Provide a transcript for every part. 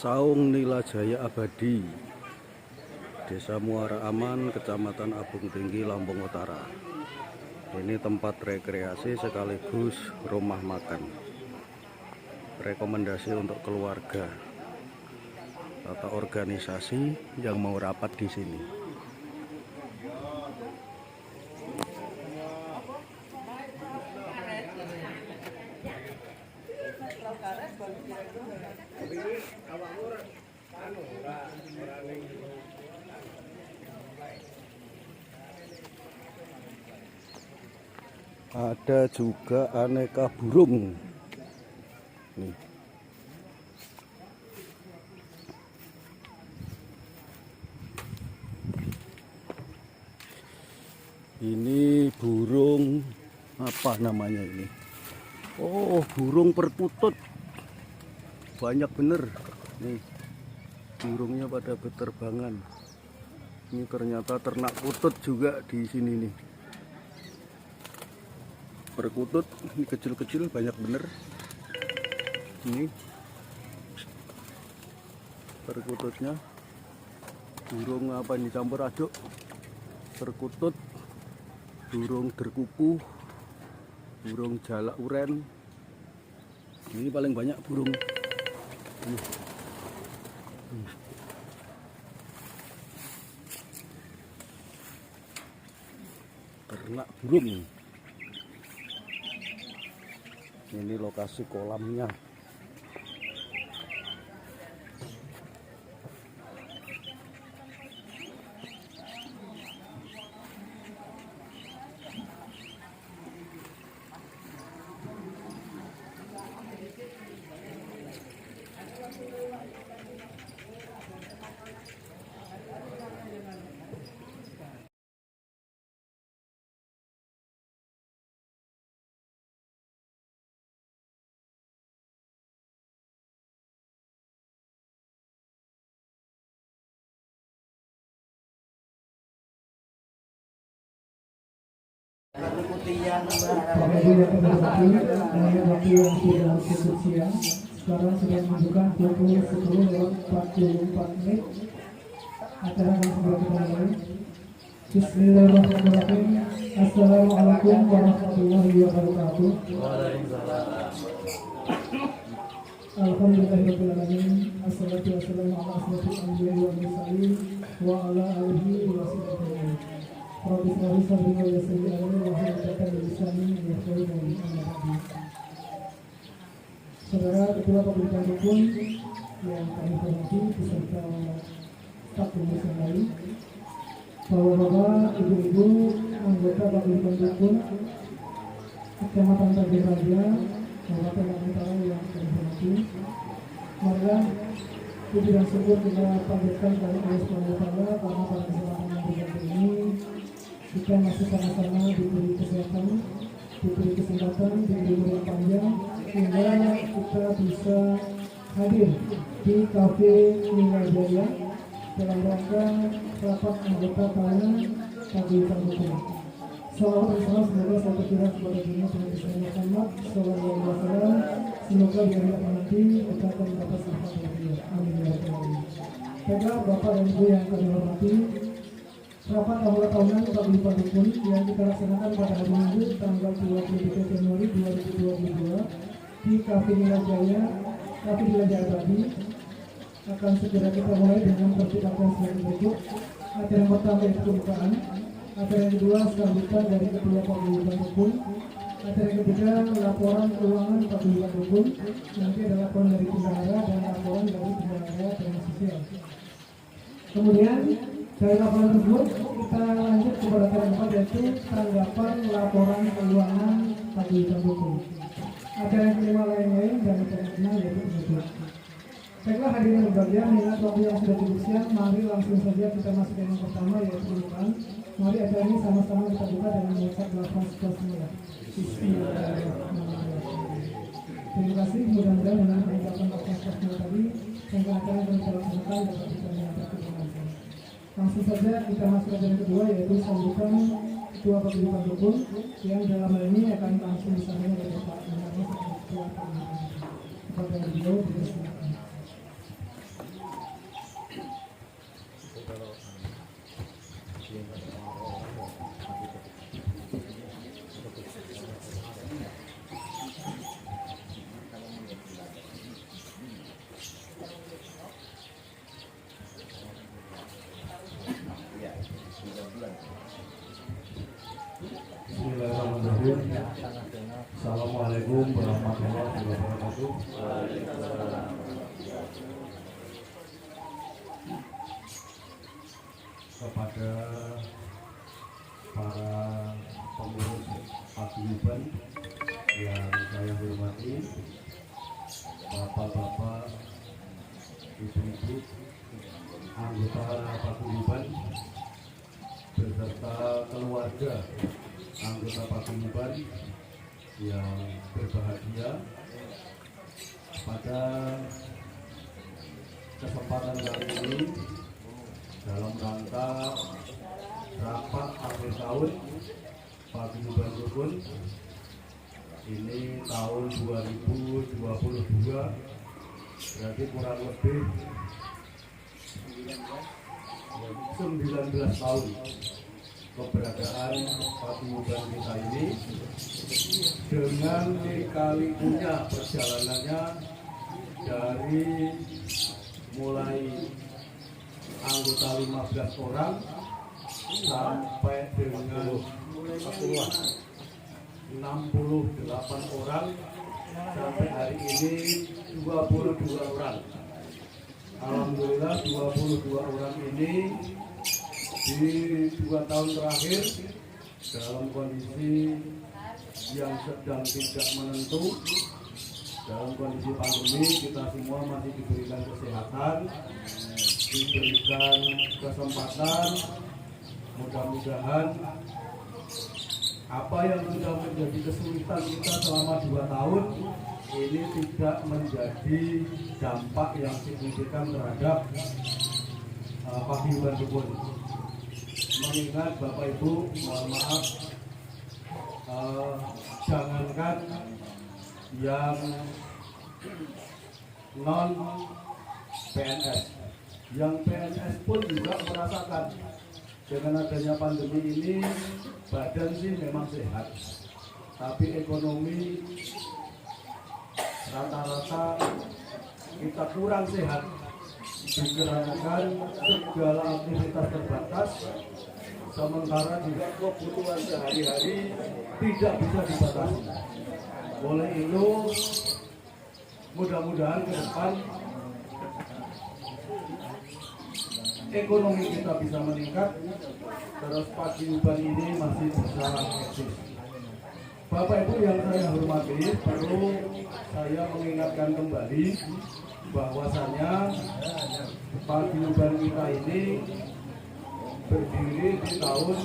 Saung Nila Jaya Abadi, Desa Muara Aman, Kecamatan Abung Tinggi, Lampung Utara. Ini tempat rekreasi sekaligus rumah makan. Rekomendasi untuk keluarga atau organisasi yang mau rapat di sini. Ada juga aneka burung. Nih. Ini burung apa namanya ini? Oh, burung perkutut. Banyak bener. Nih. Burungnya pada berterbangan. Ini ternyata ternak kutut juga di sini nih. Perkutut ini kecil-kecil banyak bener. Ini perkututnya. Burung apa ini, campur aduk. Perkutut, burung derkuku, burung jalak uren. Ini paling banyak burung. Ternak burung. Ini lokasi kolamnya. Waktu yang sudah cukup siang, sekarang sudah menunjukkan 20:10:44 menit. Acara akan segera kita mulai. Bismillahirrahmanirrahim. Assalamualaikum warahmatullahi wabarakatuh. Alhamdulillahirrahmanirrahim. Assalatu wassalamu ala asyrafil anbiya'i wal mursalin wa ala alihi wa sahbihi. Rabbi shrah sadri wa yassir li amri wahlul 'uqdatam min lisani yafqahu qawli. Saudara Ketua Pemerintahan Rukun yang kami hormati beserta staf pengurus lain, bapak-bapak, ibu-ibu, anggota Pemerintahan Rukun Kecamatan Tanjung Raja, Kabupaten Lampung Utara yang kami hormati, marilah puji dan syukur kita panjatkan kepada Allah Subhanahu wa Ta'ala karena pada kesempatan yang berbahagia ini kita masih sama-sama diberi kesehatan, diberi kesempatan, diberi umur yang panjang, sehingga kita bisa hadir di Cafe Nila Jaya dalam rangka rapat anggota tahunan Paguyuban Rukun. Salawat dan salam semoga satu kira kepada dunia Tuhan Yesus Muhammad Sallallahu Alaihi Wasallam. Semoga di hari akan nanti kita akan mendapat syafaat dari beliau. Amin ya rabbal alamin. Baiklah Bapak dan Ibu yang kami hormati, rapat anggota tahunan Paguyuban Rukun yang kita laksanakan pada hari Minggu tanggal 23 Januari 2022 di Cafe Nila Jaya, Cafe Nila Jaya Abadi akan segera kita mulai dengan persiapan sebagai berikut. Acara yang pertama yaitu pembukaan, acara yang kedua selanjutnya dari Ketua Paguyuban Rukun, acara yang ketiga laporan keuangan Paguyuban Rukun, nanti ada laporan dari bendahara dan laporan dari bendahara dan sosial. Kemudian dari laporan tersebut kita lanjut kepada acara yang keempat yaitu tanggapan laporan keuangan Paguyuban Rukun. Acara yang kelima lain-lain dan acara yang keenam yaitu penutup. Baiklah hadirin berbahagia, mengingat waktu yang sudah cukup siang, mari langsung saja kita masuk ke yang pertama yaitu pembukaan. Mari acara ini sama-sama kita buka dengan mengucap lafaz basmalah. Bismillahirrahmanirrahim. Terima kasih, mudah-mudahan dengan mengucapkan lafaz basmalah tadi, acara yang kita laksanakan dapat kita menyampaikan dengan. Langsung saja kita masuk ke yang kedua yaitu sambutan Ketua Paguyuban Rukun yang dalam hal ini akan langsung disampaikan oleh Pak Menara Ketua Paguyuban Rukun. Kepada beliau, Bismillahirrahmanirrahim. Assalamualaikum warahmatullahi wabarakatuh. Kepada para pengurus paguyuban yang saya hormati, bapak-bapak, ibu-ibu, anggota paguyuban beserta keluarga anggota paguyuban yang berbahagia, pada kesempatan kali ini dalam rangka rapat akhir tahun Paguyuban Rukun ini tahun 2022, berarti kurang lebih 19 tahun keberadaan paguyuban kita ini, dengan lika-likunya perjalanannya dari mulai anggota 15 orang sampai dengan 68 orang sampai hari ini 22 orang. Alhamdulillah 22 orang ini di 2 tahun terakhir dalam kondisi yang sedang tidak menentu, dalam kondisi pandemi, kita semua masih diberikan kesehatan, diberikan kesempatan. Mudah-mudahan apa yang sudah menjadi kesulitan kita selama 2 tahun ini tidak menjadi dampak yang signifikan terhadap Paguyuban Rukun. Mengingat Bapak Ibu, mohon maaf, jangankan yang non PNS, yang PNS pun juga merasakan dengan adanya pandemi ini. Badan sih memang sehat, tapi ekonomi rata-rata kita kurang sehat dikarenakan segala aktivitas terbatas, sementara juga kebutuhan sehari-hari tidak bisa dibatasi. Oleh itu, mudah-mudahan ke depan ekonomi kita bisa meningkat, terus paguyuban ini masih bisa eksis. Bapak Ibu yang saya hormati, perlu saya mengingatkan kembali bahwasanya paguyuban kita ini berdiri di tahun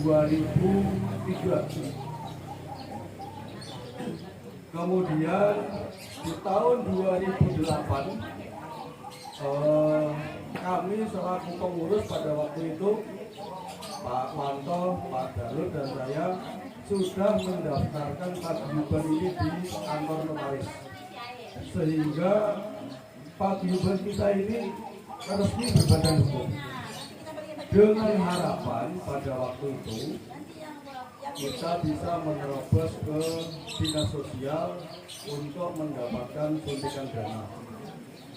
2003. Kemudian di tahun 2008 kami selaku pengurus pada waktu itu, Pak Wanto, Pak Darut dan saya sudah mendaftarkan paguyuban ini di kantor notaris, sehingga paguyuban kita ini resmi berbadan hukum, dengan harapan pada waktu itu kita bisa menerobos ke dinas sosial untuk mendapatkan suntikan dana.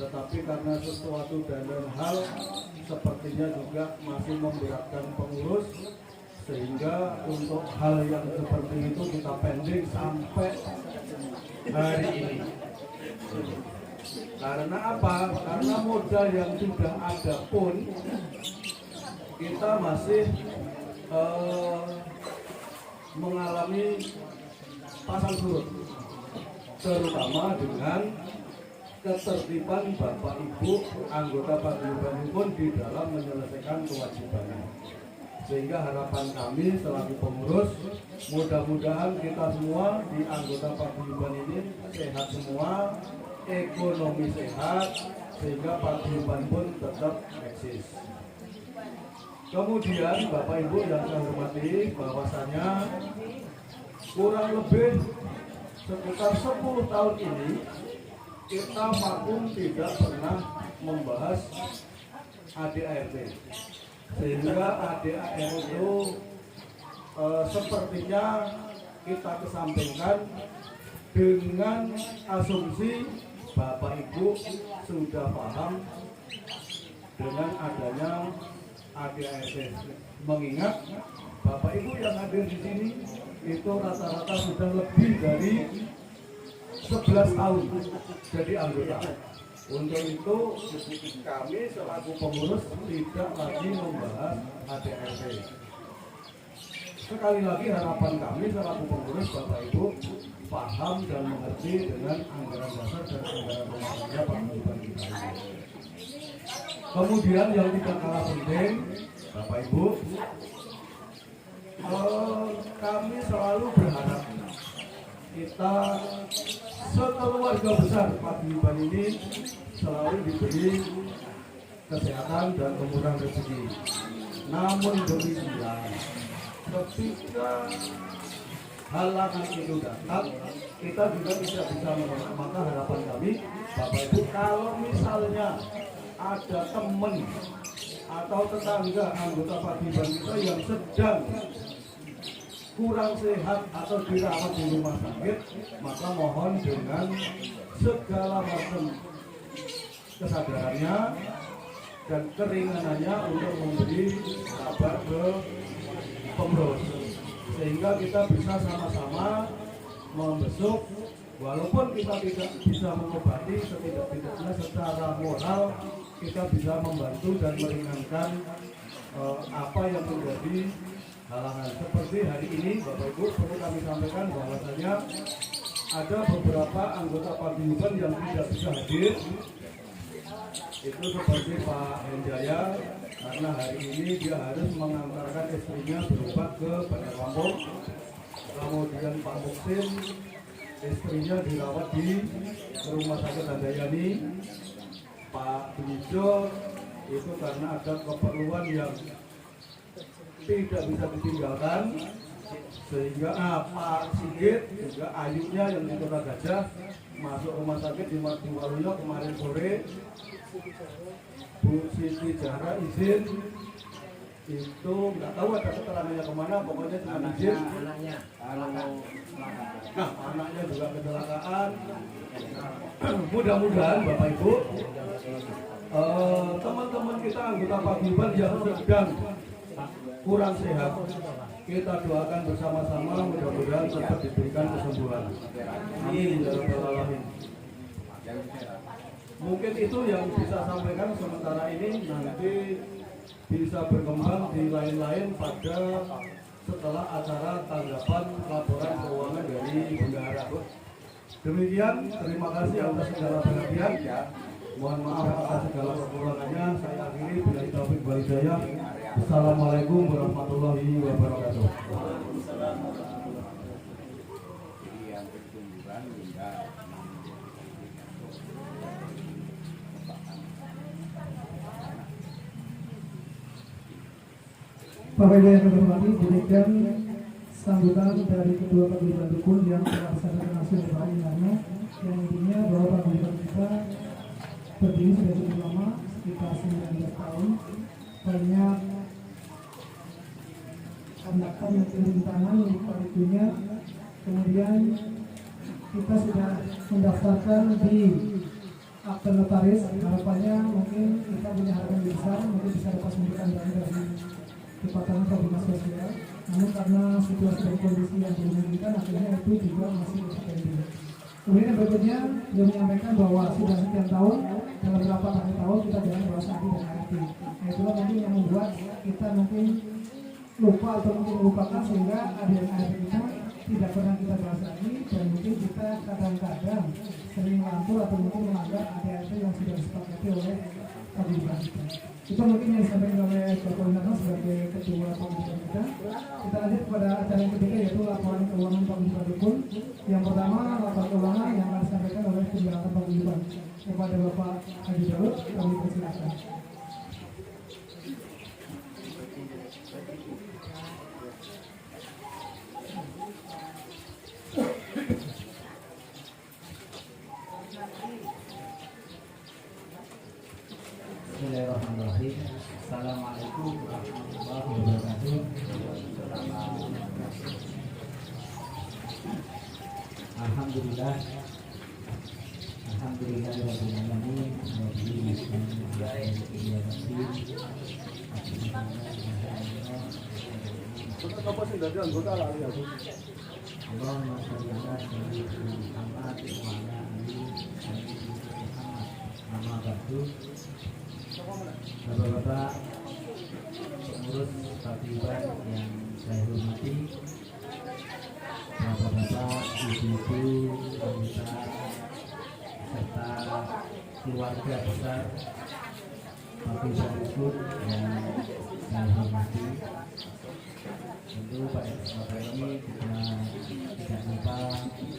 Tetapi karena sesuatu dan lain hal sepertinya juga masih memberatkan pengurus, sehingga untuk hal yang seperti itu kita pending sampai hari ini. Karena apa? Karena modal yang sudah ada pun kita masih mengalami pasang surut, terutama dengan ketertiban Bapak Ibu anggota Paguyuban Rukun di dalam menyelesaikan kewajibannya. Sehingga harapan kami selaku pengurus, mudah-mudahan kita semua di anggota paguyuban ini sehat semua, ekonomi sehat, sehingga paguyuban pun tetap eksis. Kemudian Bapak Ibu yang saya hormati, bahwasanya kurang lebih sekitar 10 tahun ini kita vakum tidak pernah membahas ADART. sehingga ADAR itu sepertinya kita kesampingkan dengan asumsi Bapak Ibu sudah paham dengan adanya ADART. Mengingat Bapak Ibu yang hadir di sini itu rata-rata sudah lebih dari 11 tahun jadi anggota. Untuk itu kami selaku pengurus tidak lagi membahas ADART. Sekali lagi harapan kami selaku pengurus Bapak Ibu paham dan mengerti dengan anggaran dasar dan anggaran rumah tangga paguyuban kita ini. Kemudian yang tidak kalah penting, Bapak Ibu, kami selalu berharap kita sekeluarga besar paguyuban ini selalu diberi kesehatan dan kemurahan rezeki. Namun demikian, ketika halangan itu datang, kita juga tidak bisa menolak. Maka harapan kami, Bapak Ibu, kalau misalnya ada teman atau tetangga anggota paguyuban kita yang sedang kurang sehat atau dirawat di rumah sakit, maka mohon dengan segala macam kesadarannya dan keringanannya untuk memberi kabar ke pengurus, sehingga kita bisa sama-sama membesuk. Walaupun kita tidak bisa mengobati, setidak-tidaknya secara moral kita bisa membantu dan meringankan apa yang menjadi halangan. Seperti hari ini Bapak Ibu perlu kami sampaikan bahwasanya ada beberapa anggota paguyuban yang tidak bisa hadir. Itu seperti Pak Henjaya, karena hari ini dia harus mengantarkan istrinya berobat ke Bandar Lampung. Kemudian Pak Muksin, istrinya dirawat di Rumah Sakit Handayani. Pak Bijo itu karena ada keperluan yang tidak bisa ditinggalkan, sehingga Pak Sigit juga ayunya yang di Kota Gajah masuk rumah sakit di Mardiwaluyo kemarin sore. Bu Siti Jara izin itu nggak tahu ada keterangannya kemana, pokoknya cuma izin. Nah, anaknya juga kecelakaan. Mudah-mudahan Bapak Ibu, teman-teman kita anggota paguyuban yang sedang kurang sehat, kita doakan bersama-sama, mudah-mudahan cepat diberikan kesembuhan. Amin ya rabbal alamin. Mungkin itu yang bisa sampaikan sementara ini, nanti bisa berkembang di lain-lain pada setelah acara tanggapan laporan keuangan dari bendahara. Demikian, terima kasih atas segala perhatian. Mohon maaf atas segala kekurangannya. Saya akhiri, bila taufik wal hidayah. Assalamualaikum warahmatullahi wabarakatuh. Bapak Ibu yang kami hormati, demikian sambutan dari kedua paguyuban rukun yang telah disampaikan langsung oleh Pak Inarno, yang intinya bahwa paguyuban kita berdiri sudah cukup lama, sekitar 19 tahun. Banyak hambatan dan rintangan yang dipalikunya. Kemudian kita sudah mendaftarkan di akte notaris. Harapannya mungkin kita punya harapan besar, mungkin bisa dapat memberikan dana dari Departemen Dinas Sosial. Namun karena situasi dan kondisi yang belum memungkinkan, akhirnya itu juga masih terjadi. Kemudian berikutnya dia menyampaikan bahwa sudah sekian tahun, dalam beberapa tahun kita jangan bahas ADI dan ART. Nah, itulah mungkin yang membuat kita mungkin lupa atau mungkin melupakan, sehingga ADI dan ART kita tidak pernah kita bahas lagi, dan mungkin kita kadang-kadang sering lantur atau mungkin melanggar ADI yang sudah disepakati oleh paguyuban kita. Itu mungkin yang disampaikan oleh Bapak Inarno sebagai ketua paguyuban kita. Kita lanjut kepada acara yang ketiga, yaitu laporan keuangan paguyuban rukun. Yang pertama, laporan keuangan yang akan disampaikan oleh penjelasan paguyuban. Kepada Bapak Haji Daud, kami persilakan. Bismillahirrahmanirrahim. Assalamualaikum warahmatullahi wabarakatuh. Alhamdulillah, alhamdulillahirabbil alamin, Apa sih dari anggota lah ya? Allahumma sholli ala sayyidina Muhammad wa ala ali Muhammad. Nama batu, bapak-bapak pengurus paguyuban yang saya hormati, bapak-bapak, ibu-ibu, wanita, serta keluarga besar paguyuban rukun yang saya hormati. Tentu pada kesempatan ini kita tidak lupa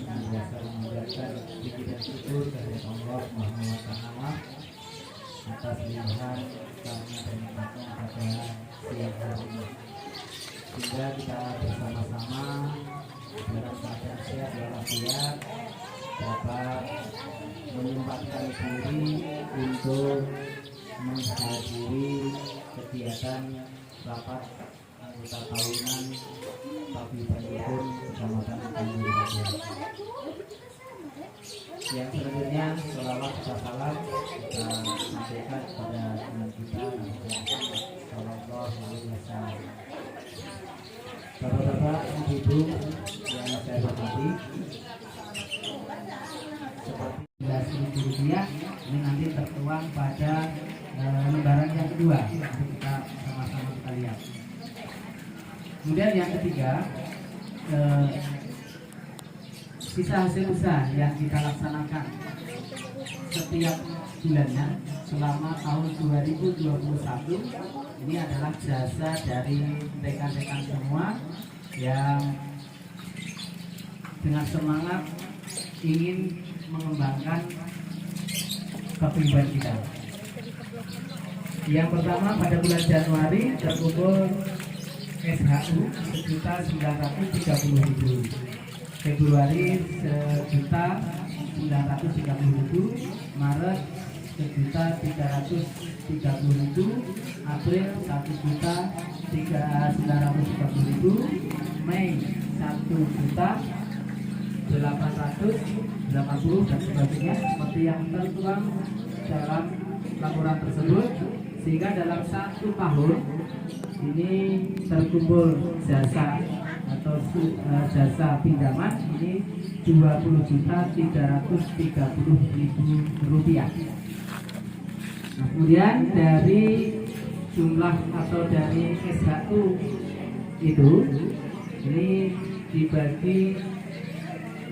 biasa mengucapkan puji dan syukur kepada Allah Subhanahu wa Ta'ala atas limpahan karunia dan nikmatnya pada siang hari ini, sehingga kita bersama-sama dalam keadaan sehat walafiat dapat menyempatkan diri untuk menghadiri kegiatan rapat anggota tahunan Paguyuban Rukun Kecamatan Tanjung Jaya. Yang selanjutnya selawat dan salam kita sampaikan kepada Tuhan kita Sallallahu Alaihi Wasallam. Bapak-bapak, ibu-ibu yang saya hormati, seperti Rp11.000 ini nanti tertuang pada lembaran yang kedua untuk kita sama-sama kita lihat. Kemudian yang ketiga, sisa hasil usaha yang kita laksanakan setiap bulannya selama tahun 2021 ini adalah jasa dari rekan-rekan semua yang dengan semangat ingin mengembangkan paguyuban kita. Yang pertama, pada bulan Januari terkumpul SHU 1.930.000, Februari 1.930.000, Maret 1.330.000, April 1.930.000, Mei 1.880 dan sebagainya seperti yang tertuang dalam laporan tersebut, sehingga dalam satu tahun ini terkumpul jasa atau jasa pinjaman ini Rp20.330.000. Nah, kemudian dari jumlah atau dari SHU itu ini dibagi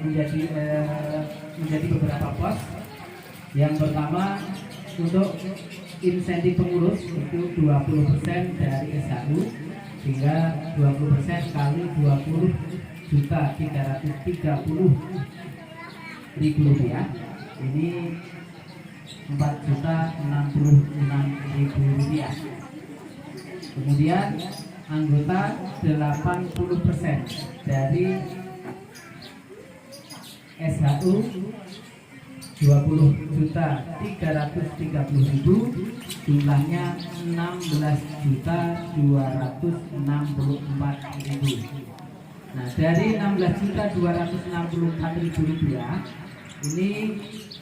menjadi beberapa pos. Yang pertama untuk insentif pengurus itu 20% dari SHU, sehingga 20% kali Rp20.330.000 ini Rp4.066.000. Kemudian anggota 80% dari SHU 20.330.000, jumlahnya 16.264.000. Nah, dari 16.264.000 rupiah ini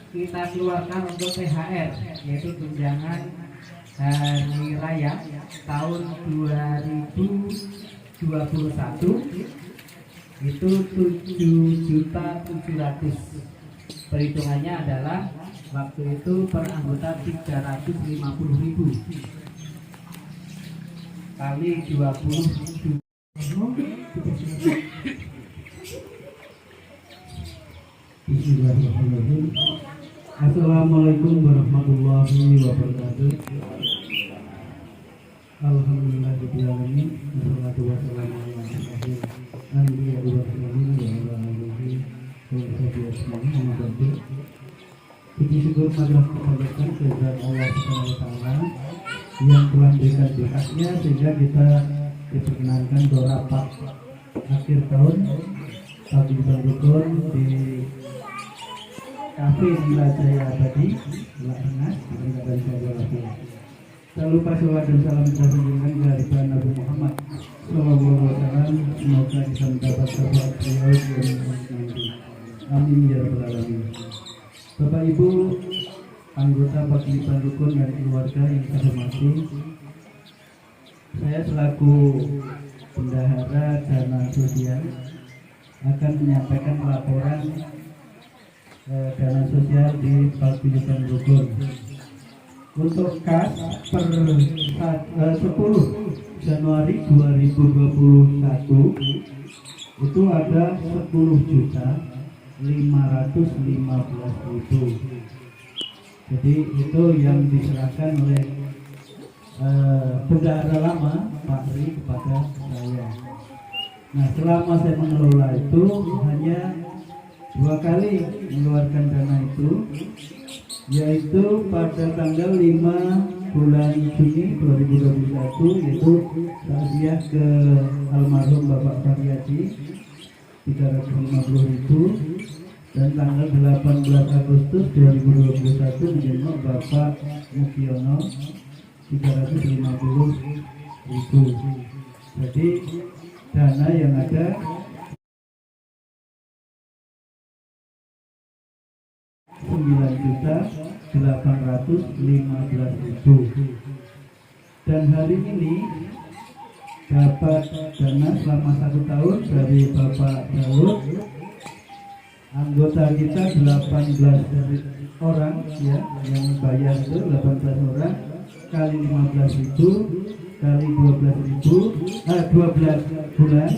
kita keluarkan untuk THR, yaitu tunjangan hari raya tahun 2021 itu 7.700.000. Perhitungannya adalah waktu itu per anggota 350.000 kali 20. Bismillahirrahmanirrahim. Assalamualaikum warahmatullahi wabarakatuh. Alhamdulillahirabbil alamin, wassalatu wassalamu ala asyrofil anbiya'i wal mursalin wa ala alihi wa sahbihi ajma'in. Puji syukur pada kehadiran kehadiran Allah Subhanahu wa taala yang telah memberikan berkatnya sehingga kita diperkenankan dorapat akhir tahun Paguyuban Rukun di Kafe Villa Jaya Abadi, Larangas, di Kabupaten Jaya. Tak lupa salawat dan salam kita sanjungan kehadiran Nabi Muhammad SAW. Semoga kita mendapat syafaat beliau di hari nanti. Amin ya rabbal alamin. Bapak Ibu, anggota Paguyuban Rukun dan keluarga yang saya hormati, saya selaku bendahara dana sosial akan menyampaikan laporan dana sosial di Paguyuban Rukun. Untuk kas per 10 Januari 2021 itu ada 10.515.000. Jadi itu yang diserahkan oleh bendahara lama Pak Ri kepada saya. Nah, selama saya mengelola itu hanya 2 kali mengeluarkan dana itu, yaitu pada tanggal 5 bulan Juni 2021, yaitu hadiah ke almarhum Bapak Faryadi 350.000, dan tanggal 18 Agustus 2021 menjenguk Bapak Mukiono 350.000. Jadi dana yang ada 9.815.000. Dan hari ini dapat dana selama 1 tahun dari Bapak Daud. Anggota kita 18 orang ya, yang bayar itu 18 orang kali 15.000 kali 12 bulan,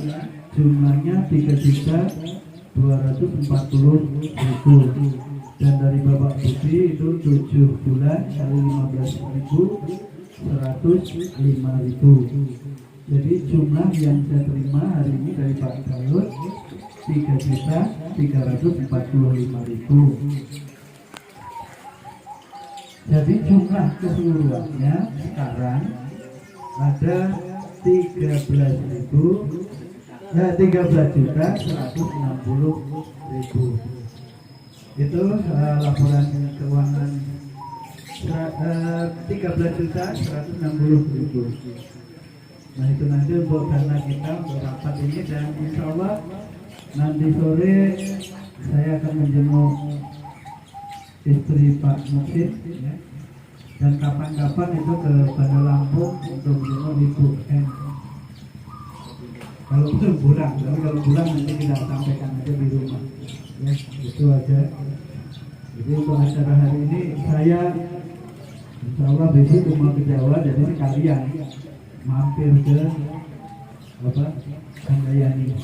jumlahnya 3.240.000. Dan dari Bapak Budi itu 7 bulan kali 15.000 105.000. Jadi jumlah yang saya terima hari ini dari Pak Daud 3.345.000. Jadi jumlah keseluruhannya sekarang ada 13.160.000. Itu laporan keuangan 13.160.000. Nah, itu nanti untuk dana kita untuk rapat ini, dan insya Allah nanti sore saya akan menjenguk istri Pak Muksin ya. Dan kapan-kapan itu ke Bandar Lampung untuk menjenguk Ibu N. Kalau belum pulang, tapi kalau pulang nanti kita sampaikan aja di rumah. Ya, itu aja. Jadi untuk acara hari ini saya insya Allah besok mau ke Jawa, jadi sekalian mampir ke Handayani.